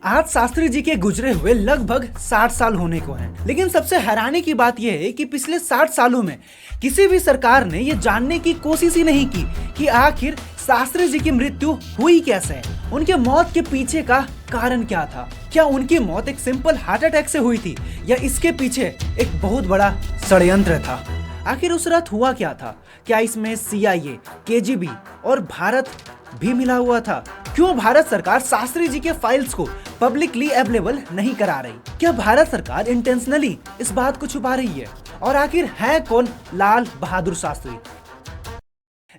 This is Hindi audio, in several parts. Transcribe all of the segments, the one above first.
आज शास्त्री जी के गुजरे हुए लगभग 60 साल होने को हैं। लेकिन सबसे हैरानी की बात यह है कि पिछले 60 सालों में किसी भी सरकार ने यह जानने की कोशिश ही नहीं की कि आखिर शास्त्री जी की मृत्यु हुई कैसे, उनके मौत के पीछे का कारण क्या था। क्या उनकी मौत एक सिंपल हार्ट अटैक से हुई थी या इसके पीछे एक बहुत बड़ा षड्यंत्र था। आखिर उस रात हुआ क्या था? क्या इसमें CIA, KGB और भारत भी मिला हुआ था? क्यों भारत सरकार शास्त्री जी के फाइल्स को पब्लिकली अवेलेबल नहीं करा रही? क्या भारत सरकार इंटेंशनली इस बात को छुपा रही है? और आखिर है कौन लाल बहादुर शास्त्री?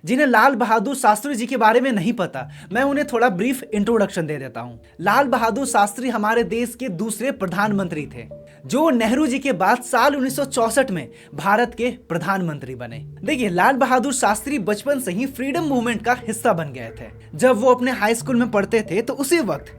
जिन्हें लाल बहादुर शास्त्री जी के बारे में नहीं पता, मैं उन्हें थोड़ा ब्रीफ इंट्रोडक्शन दे देता हूं। लाल बहादुर शास्त्री हमारे देश के दूसरे प्रधानमंत्री थे, जो नेहरू जी के बाद साल 1964 में भारत के प्रधानमंत्री बने। देखिए, लाल बहादुर शास्त्री बचपन से ही फ्रीडम मूवमेंट का हिस्सा बन गए थे। जब वो अपने हाई स्कूल में पढ़ते थे तो उसी वक्त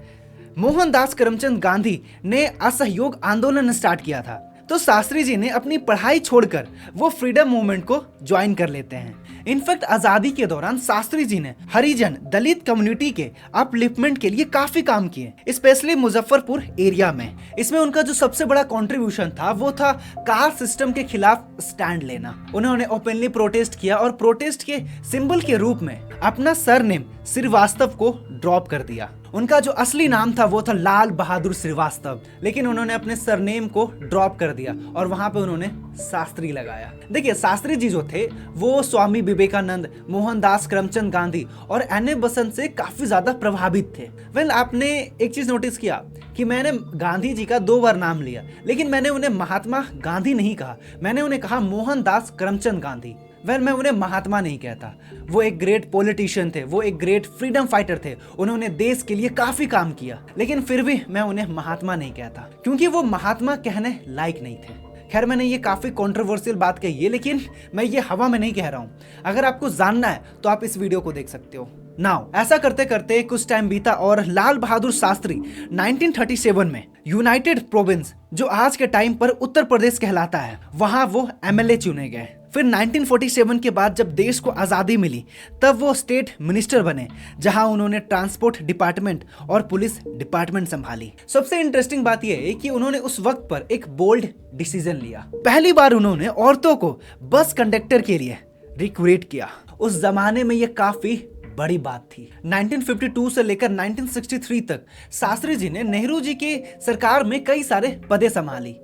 मोहनदास करमचंद गांधी ने असहयोग आंदोलन स्टार्ट किया था। तो शास्त्री जी ने अपनी पढ़ाई छोड़कर वो फ्रीडम मूवमेंट को ज्वाइन कर लेते हैं। इनफैक्ट आजादी के दौरान शास्त्री जी ने हरिजन दलित कम्युनिटी के अपलिफ्टमेंट के लिए काफी काम किए, स्पेशली मुजफ्फरपुर एरिया में। इसमें उनका जो सबसे बड़ा कंट्रीब्यूशन था वो था कास्ट सिस्टम के खिलाफ स्टैंड लेना। उन्होंने ओपनली प्रोटेस्ट किया और प्रोटेस्ट के सिंबल के रूप में अपना सरनेम श्रीवास्तव को ड्रॉप कर दिया। उनका जो असली नाम था वो था लाल बहादुर श्रीवास्तव, लेकिन उन्होंने अपने सरनेम को ड्रॉप कर दिया और वहां पे उन्होंने शास्त्री लगाया। देखिए, शास्त्री जी जो थे वो स्वामी विवेकानंद, मोहनदास करमचंद गांधी और NA बसंत से काफी ज्यादा प्रभावित थे। आपने एक चीज नोटिस किया कि मैंने गांधी जी का 2 बार नाम लिया, लेकिन मैंने उन्हें महात्मा गांधी नहीं कहा, मैंने उन्हें कहा मोहनदास करमचंद गांधी। मैं उन्हें महात्मा नहीं कहता। वो एक ग्रेट पॉलिटिशियन थे, वो एक ग्रेट फ्रीडम फाइटर थे, उन्होंने देश के लिए काफी काम किया, लेकिन फिर भी मैं उन्हें महात्मा नहीं कहता, क्योंकि वो महात्मा कहने लायक नहीं थे। खैर, मैंने ये काफी कंट्रोवर्शियल बात कही है, लेकिन मैं ये हवा में नहीं कह रहा हूँ। अगर आपको जानना है तो आप इस वीडियो को देख सकते हो। नाउ ऐसा करते करते कुछ टाइम बीता और लाल बहादुर शास्त्री 1937 में यूनाइटेड प्रोविंस, जो आज के टाइम पर उत्तर प्रदेश कहलाता है, वहां वो MLA चुने गए। फिर 1947 के बाद जब देश को आज़ादी मिली तब वो स्टेट मिनिस्टर बने, जहां उन्होंने ट्रांसपोर्ट डिपार्टमेंट और पुलिस डिपार्टमेंट संभाली। सबसे इंटरेस्टिंग बात यह है कि उन्होंने उस वक्त पर एक बोल्ड डिसीजन लिया। पहली बार उन्होंने औरतों को बस कंडक्टर के लिए रिक्रूट किया। उस जमाने में यह काफी बड़ी बात थी। 1952 से लेकर 1963 तक शास्त्री जी ने नेहरू जी की सरकार में कई सारे पदें संभाली,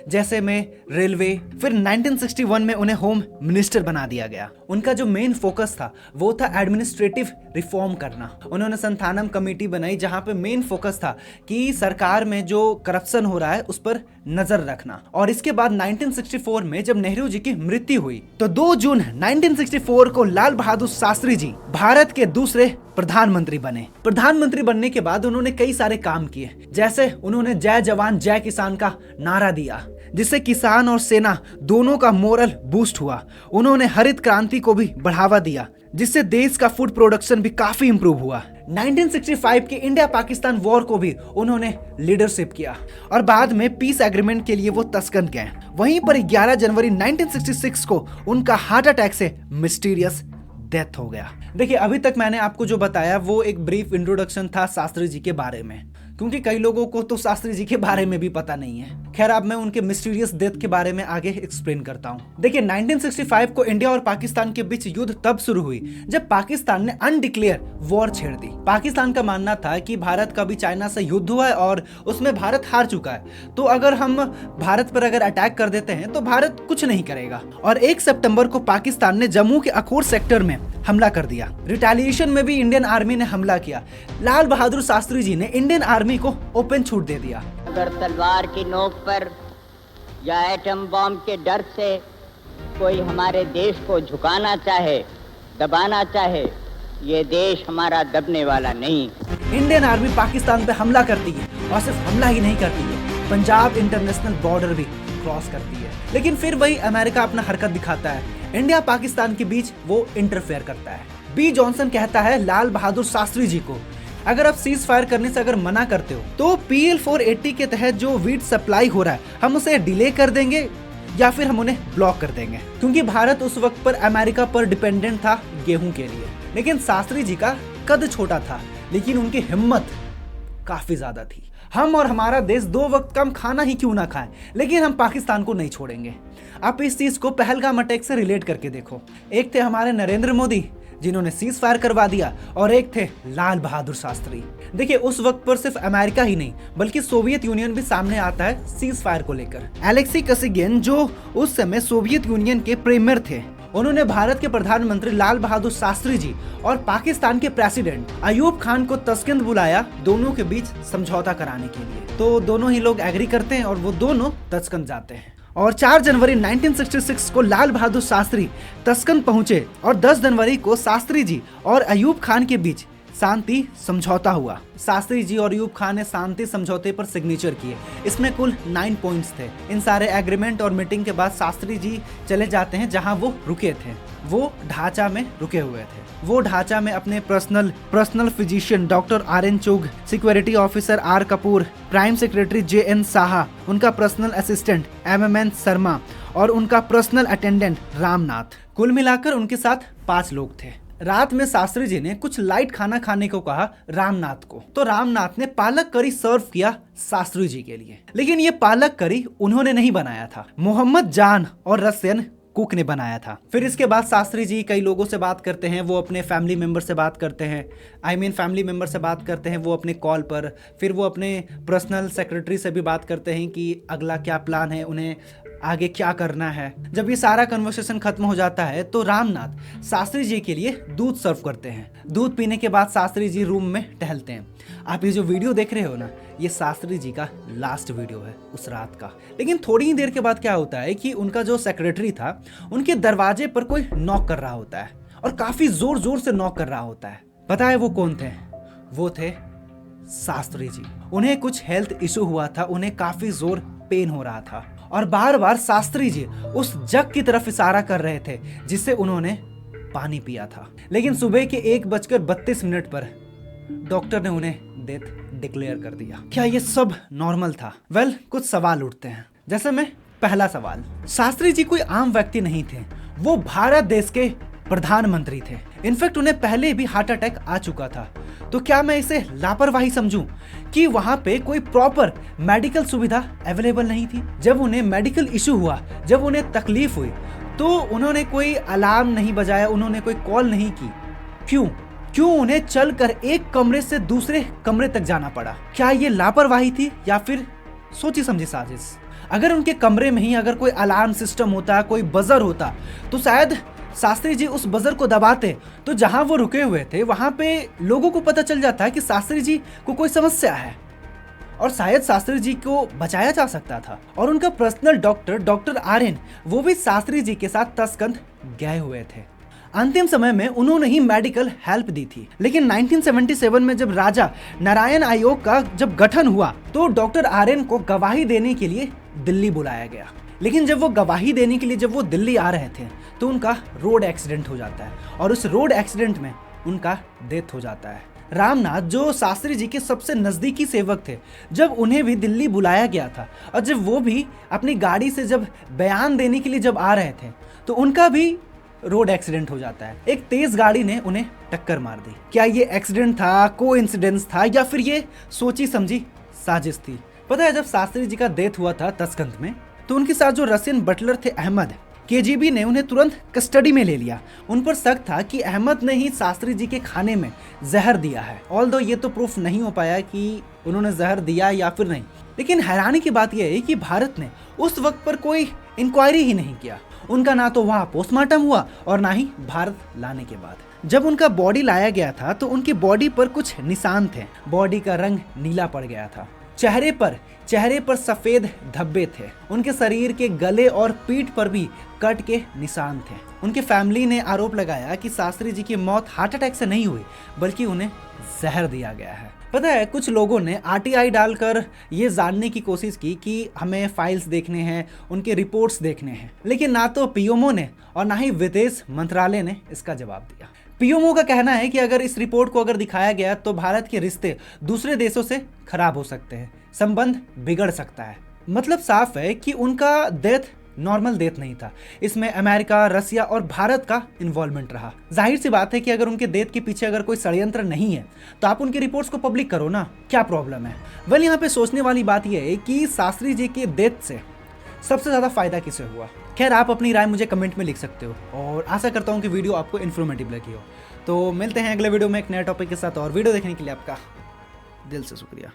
जैसे में रेलवे। फिर 1961 में उन्हें होम मिनिस्टर बना दिया गया। उनका जो मेन फोकस था वो था एडमिनिस्ट्रेटिव रिफॉर्म करना। उन्होंने संथानम कमेटी बनाई, जहां पे मेन फोकस था कि सरकार में जो करप्शन हो रहा है उस पर नजर रखना। और इसके बाद 1964 में जब नेहरू जी की मृत्यु हुई तो 2 जून 1964 को लाल बहादुर शास्त्री जी भारत के दूसरे प्रधानमंत्री बने। प्रधानमंत्री बनने के बाद उन्होंने कई सारे काम किए, जैसे उन्होंने जय जवान जय किसान का नारा दिया, जिससे किसान और सेना दोनों का मोरल बूस्ट हुआ। उन्होंने हरित क्रांति को भी बढ़ावा दिया, जिससे देश का फूड प्रोडक्शन भी काफी इंप्रूव हुआ। 1965 के इंडिया पाकिस्तान वॉर को भी उन्होंने लीडरशिप किया और बाद में पीस एग्रीमेंट के लिए वो तस्कंद गए। वहीं पर 11 जनवरी 1966 को उनका हार्ट अटैक से मिस्टीरियस डेथ हो गया। देखिए, अभी तक मैंने आपको जो बताया वो एक ब्रीफ इंट्रोडक्शन था शास्त्री जी के बारे में, क्योंकि कई लोगों को तो शास्त्री जी के बारे में भी पता नहीं है। खैर, अब मैं उनके मिस्टीरियस डेथ के बारे में आगे एक्सप्लेन करता हूँ। देखिए, 1965 को इंडिया और पाकिस्तान के बीच युद्ध तब शुरू हुई जब पाकिस्तान ने अनडिक्लेयर वॉर छेड़ दी। पाकिस्तान का मानना था कि भारत का भी चाइना से युद्ध हुआ है और उसमें भारत हार चुका है, तो अगर हम भारत पर अगर अटैक कर देते हैं तो भारत कुछ नहीं करेगा। और 1 सितंबर को पाकिस्तान ने जम्मू के अखोर सेक्टर में हमला कर दिया। रिटेलिएशन में भी इंडियन आर्मी ने हमला किया। लाल बहादुर शास्त्री जी ने इंडियन आर्मी को ओपन छूट दे दिया। अगर तलवार की नोक पर या एटम बम के डर से कोई हमारे देश को झुकाना चाहे, दबाना चाहे, ये देश हमारा दबने वाला नहीं। इंडियन आर्मी पाकिस्तान पे हमला करती है और सिर्फ हमला ही नहीं करती है, पंजाब इंटरनेशनल बॉर्डर भी क्रॉस करती है। लेकिन फिर वही अमेरिका अपना हरकत दिखाता है, इंडिया पाकिस्तान के बीच वो इंटरफेयर करता है। बी जॉनसन कहता है लाल बहादुर शास्त्री जी को, अगर आप सीज फायर करने से अगर मना करते हो तो PL 480 के तहत जो वीट सप्लाई हो रहा है हम उसे डिले कर देंगे या फिर हम उन्हें ब्लॉक कर देंगे, क्योंकि भारत उस वक्त पर अमेरिका पर डिपेंडेंट था गेहूं के लिए। लेकिन शास्त्री जी का कद छोटा था, लेकिन उनकी हिम्मत काफी ज्यादा थी। हम और हमारा देश 2 वक्त कम खाना ही क्यों ना खाएं, लेकिन हम पाकिस्तान को नहीं छोड़ेंगे। आप इस चीज को पहलगाम अटैक से रिलेट करके देखो। एक थे हमारे नरेंद्र मोदी जिन्होंने सीज फायर करवा दिया, और एक थे लाल बहादुर शास्त्री। देखिए उस वक्त पर सिर्फ अमेरिका ही नहीं बल्कि सोवियत यूनियन भी सामने आता है सीज फायर को लेकर। एलेक्सी कसिगिन जो उस समय सोवियत यूनियन के प्रीमियर थे, उन्होंने भारत के प्रधानमंत्री लाल बहादुर शास्त्री जी और पाकिस्तान के प्रेसिडेंट अयूब खान को तस्किंद बुलाया दोनों के बीच समझौता कराने के लिए। तो दोनों ही लोग एग्री करते हैं और वो दोनों तस्कंद जाते हैं। और 4 जनवरी 1966 को लाल बहादुर शास्त्री तस्कंद पहुंचे और 10 जनवरी को शास्त्री जी और अयूब खान के बीच शांति समझौता हुआ। शास्त्री जी और अयूब खान ने शांति समझौते पर सिग्नेचर किए। इसमें कुल 9 पॉइंट्स थे। इन सारे एग्रीमेंट और मीटिंग के बाद शास्त्री जी चले जाते हैं जहां वो रुके थे। वो ढांचा में रुके हुए थे। वो ढांचा में अपने personal physician doctor R N. Chugh, security officer R. Kapoor, prime secretary J N. Saha, उनका पर्सनल असिस्टेंट एम.एम.एन. शर्मा और उनका पर्सनल अटेंडेंट रामनाथ, कुल मिलाकर उनके साथ 5 लोग थे। रात में शास्त्री जी ने कुछ लाइट खाना खाने को कहा रामनाथ को, तो रामनाथ ने पालक करी सर्व किया शास्त्री जी के लिए। लेकिन ये पालक करी उन्होंने नहीं बनाया था, मोहम्मद जान और रसियन कुक ने बनाया था। फिर इसके बाद शास्त्री जी कई लोगों से बात करते हैं, वो अपने फैमिली मेंबर से बात करते हैं, फैमिली मेंबर से बात करते हैं वो अपने कॉल पर। फिर वो अपने पर्सनल सेक्रेटरी से भी बात करते हैं कि अगला क्या प्लान है, उन्हें आगे क्या करना है। जब ये सारा कन्वर्सेशन खत्म हो जाता है तो रामनाथ शास्त्री जी के लिए दूध सर्व करते हैं। दूध पीने के बाद शास्त्री जी रूम में टहलते हैं। आप ये जो वीडियो देख रहे हो ना, ये शास्त्री जी का लास्ट वीडियो है उस रात का। लेकिन थोड़ी ही देर के बाद क्या होता है कि उनका जो सेक्रेटरी था, उनके दरवाजे पर कोई नॉक कर रहा होता है और काफी जोर जोर से नॉक कर रहा होता है। पता है वो कौन थे? वो थे शास्त्री जी। उन्हें कुछ हेल्थ इशू हुआ था, उन्हें काफी जोर पेन हो रहा था और बार बार शास्त्री जी उस जग की तरफ इशारा कर रहे थे जिससे उन्होंने पानी पिया था। लेकिन सुबह के 1:32 पर डॉक्टर ने उन्हें डेथ डिक्लेयर कर दिया। क्या ये सब नॉर्मल था? वेल, कुछ सवाल उठते हैं। जैसे में पहला सवाल, शास्त्री जी कोई आम व्यक्ति नहीं थे, वो भारत देश के प्रधानमंत्री थे। इनफैक्ट उन्हें पहले भी हार्ट अटैक आ चुका था। तो क्या मैं इसे लापरवाही समझूं कि वहां पे कोई प्रॉपर मेडिकल सुविधा अवेलेबल नहीं थी? जब उन्हें मेडिकल इशू हुआ, जब उन्हें तकलीफ हुई, तो उन्होंने कोई अलार्म नहीं बजाया, उन्होंने कोई कॉल नहीं की। क्यों उन्हें चलकर एक कमरे से दूसरे कमरे तक जाना पड़ा? क्या ये लापरवाही थी या फिर सोची समझी साजिश? अगर उनके कमरे में ही अगर कोई अलार्म सिस्टम होता, कोई बजर होता, तो शायद शास्त्री जी उस बजर को दबाते तो जहां वो रुके हुए थे वहां पे लोगों को पता चल जाता है कि शास्त्री जी को कोई समस्या है और शायद शास्त्री जी को बचाया जा सकता था। और उनका पर्सनल डॉक्टर आर.एन. वो भी शास्त्री जी के साथ तस्कंद गए हुए थे। अंतिम समय में उन्होंने ही मेडिकल हेल्प दी थी। लेकिन 1977 में जब राजा नारायण आयोग का जब गठन हुआ तो डॉक्टर आर.एन. को गवाही देने के लिए दिल्ली बुलाया गया। लेकिन जब वो गवाही देने के लिए जब वो दिल्ली आ रहे थे तो उनका रोड एक्सीडेंट हो जाता है और उस रोड एक्सीडेंट में उनका डेथ हो जाता है। रामनाथ जो शास्त्री जी के सबसे नजदीकी सेवक थे, जब उन्हें भी दिल्ली बुलाया गया था और जब वो भी अपनी गाड़ी से जब बयान देने के लिए जब आ रहे थे तो उनका भी रोड एक्सीडेंट हो जाता है। एक तेज गाड़ी ने उन्हें टक्कर मार दी। क्या ये एक्सीडेंट था, कोइंसिडेंस था या फिर ये सोची समझी साजिश थी? पता है, जब शास्त्री जी का डेथ हुआ था तस्कंद में तो उनके साथ जो रशियन बटलर थे अहमद, केजीबी ने उन्हें तुरंत कस्टडी में ले लिया। उन पर शक था कि अहमद ने ही शास्त्री जी के खाने में जहर दिया है। ऑल्दो ये तो प्रूफ नहीं हो पाया कि उन्होंने जहर दिया या फिर नहीं। लेकिन हैरानी की बात यह है कि भारत ने उस वक्त पर कोई इंक्वायरी ही नहीं किया। उनका ना तो वहाँ पोस्टमार्टम हुआ और ना ही भारत लाने के बाद जब उनका बॉडी लाया गया था तो उनकी बॉडी पर कुछ निशान थे। बॉडी का रंग नीला पड़ गया था। चेहरे पर सफेद धब्बे थे। उनके शरीर के गले और पीठ पर भी कट के निशान थे। उनके फैमिली ने आरोप लगाया कि शास्त्री जी की मौत हार्ट अटैक से नहीं हुई बल्कि उन्हें जहर दिया गया है। पता है, कुछ लोगों ने आरटीआई डालकर ये जानने की कोशिश की कि हमें फाइल्स देखने हैं, उनके रिपोर्ट्स देखने हैं, लेकिन ना तो पीएमओ ने और ना ही विदेश मंत्रालय ने इसका जवाब दिया। पीएमओ का कहना है कि अगर इस रिपोर्ट को अगर दिखाया गया तो भारत के रिश्ते दूसरे देशों से खराब हो सकते हैं, संबंध बिगड़ सकता है। मतलब साफ है कि उनका डेथ नॉर्मल डेथ नहीं था, इसमें अमेरिका, रसिया और भारत का इन्वॉल्वमेंट रहा। जाहिर सी बात है कि अगर उनके डेथ के पीछे अगर कोई षड्यंत्र नहीं है तो आप उनकी रिपोर्ट्स को पब्लिक करो ना, क्या प्रॉब्लम है। वेल, यहाँ पे सोचने वाली बात यह है कि शास्त्री जी के डेथ से सबसे ज़्यादा फायदा किसे हुआ। खैर, आप अपनी राय मुझे कमेंट में लिख सकते हो और आशा करता हूँ कि वीडियो आपको इन्फॉर्मेटिव लगी हो। तो मिलते हैं अगले वीडियो में एक नए टॉपिक के साथ, और वीडियो देखने के लिए आपका दिल से शुक्रिया।